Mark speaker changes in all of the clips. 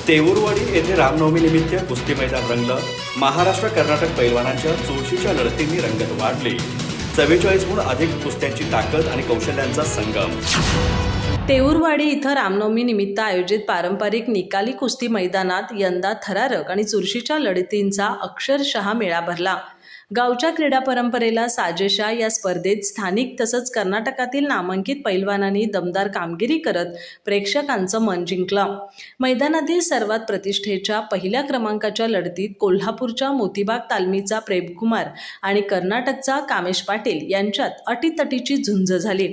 Speaker 1: तेऊरवाडी येथे रामनवमीनिमित्त कुस्ती मैदान रंगलं. महाराष्ट्र कर्नाटक पैलवानांच्या चुरशीच्या लढतींनी रंगत वाढली. 44हून अधिक कुस्त्यांची ताकद आणि कौशल्यांचा संगम.
Speaker 2: तेऊरवाडी इथं रामनवमी निमित्त आयोजित पारंपरिक निकाली कुस्ती मैदानात यंदा थरारक आणि चुरशीच्या लढतींचा अक्षरशः मेळा भरला. गावच्या क्रीडा परंपरेला साजेशा या स्पर्धेत स्थानिक तसंच कर्नाटकातील नामांकित पैलवानांनी दमदार कामगिरी करत प्रेक्षकांचं मन जिंकलं. मैदानातील सर्वात प्रतिष्ठेच्या पहिल्या क्रमांकाच्या लढतीत कोल्हापूरच्या मोतीबाग तालमीचा प्रेमकुमार आणि कर्नाटकचा कामेश पाटील यांच्यात अटीतटीची झुंज झाली.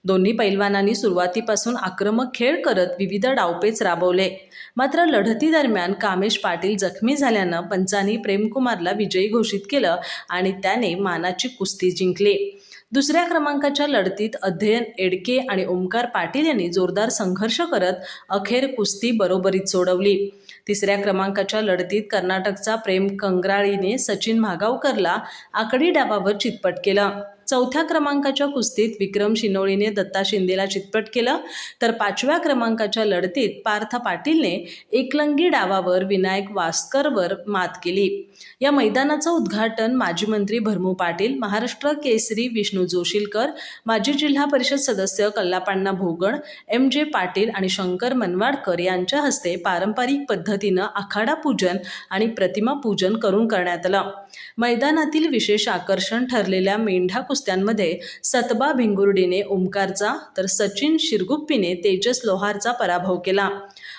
Speaker 2: दोन्ही पैलवानांनी सुरुवातीपासून आक्रमक खेळ करत विविध डावपेच राबवले. मात्र लढतीदरम्यान कामेश पाटील जखमी झाल्यानं पंचांनी प्रेमकुमारला विजयी घोषित केलं आणि त्याने मानाची कुस्ती जिंकली. दुसऱ्या क्रमांकाच्या लढतीत अध्ययन एडके आणि ओमकार पाटील यांनी जोरदार संघर्ष करत अखेर कुस्ती बरोबरीत सोडवली. तिसऱ्या क्रमांकाच्या लढतीत कर्नाटकचा प्रेम कंगराळीने सचिन भागावकरला आकडी डावावर चितपट केलं. चौथ्या क्रमांकाच्या कुस्तीत विक्रम शिनोळीने दत्ता शिंदेला चितपट केलं, तर 5व्या क्रमांकाच्या लढतीत पार्थ पाटीलने एकलंगी डावावर विनायक वास्करवर मात केली. या मैदानाचं उद्घाटन माजी मंत्री भरमू पाटील, महाराष्ट्र केसरी विष्णू जोशीलकर, माजी जिल्हा परिषद सदस्य कल्लापाण्णा भोगण, MJ पाटील आणि शंकर मनवाडकर यांच्या हस्ते पारंपरिक पद्धतीनं आखाडा पूजन आणि प्रतिमा पूजन करून करण्यात आलं. मैदानातील विशेष आकर्षण ठरलेल्या मेंढा कुस्त्यांमध्ये सतबा भिंगुर्डीने ओमकारचा तर सचिन शिरगुप्पीने तेजस लोहारचा पराभव केला.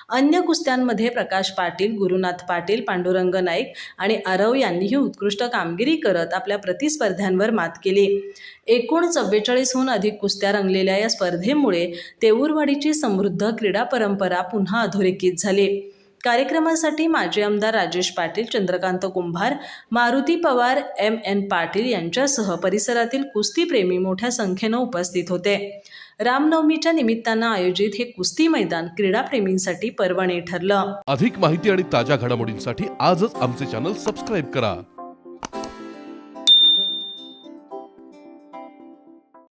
Speaker 2: अन्य कुस्त्यांमध्ये प्रकाश पाटील, गुरुनाथ पाटील, पांडुरंग नाईक आणि आरव यांनीही उत्कृष्ट कामगिरी करत आपल्या प्रतिस्पर्ध्यांवर मात केली. एकूण 44हून अधिक कुस्त्या रंगलेल्या या स्पर्धेमुळे तेऊरवाडीची समृद्ध क्रीडा परंपरा पुन्हा अधोरेखित झाली. कार्यक्रमासाठी माजी आमदार राजेश पाटील, चंद्रकांत कुंभार, मारुती पवार, MN पाटील यांच्यासह परिसरातील कुस्तीप्रेमी मोठ्या संख्येनं उपस्थित होते. रामनवमीच्या निमित्तानं आयोजित हे कुस्ती मैदान क्रीडाप्रेमींसाठी पर्वणी ठरलं.
Speaker 3: अधिक माहिती आणि ताज्या घडामोडींसाठी आजच आमचे चॅनल सबस्क्राईब करा.